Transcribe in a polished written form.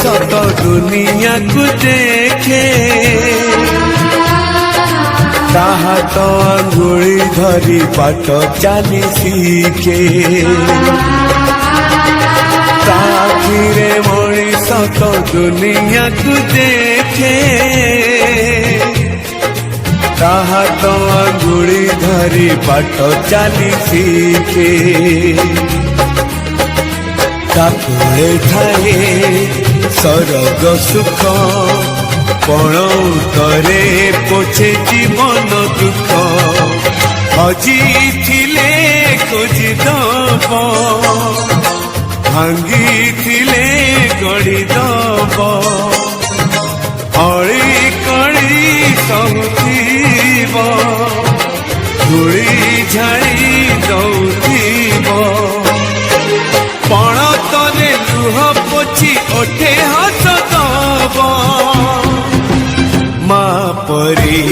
सत दुनिया को देखे ताहा तो अंगुली धरी बाट चली शिखे ताखिरे मनीष तो दुनिया को देखे ताहा तो अंगुली धरी बाट चली शिखे ताकुले ठाए सरग सुख पण उतरे पोछे जीवन दुख हजी थिले खोजी दब भांगी थिले गड़ी दब अड़ी कड़ी सहुथीब धूली झाड़ी दौथीब पण तले लुह पोछी ओठे हस दब माँ परी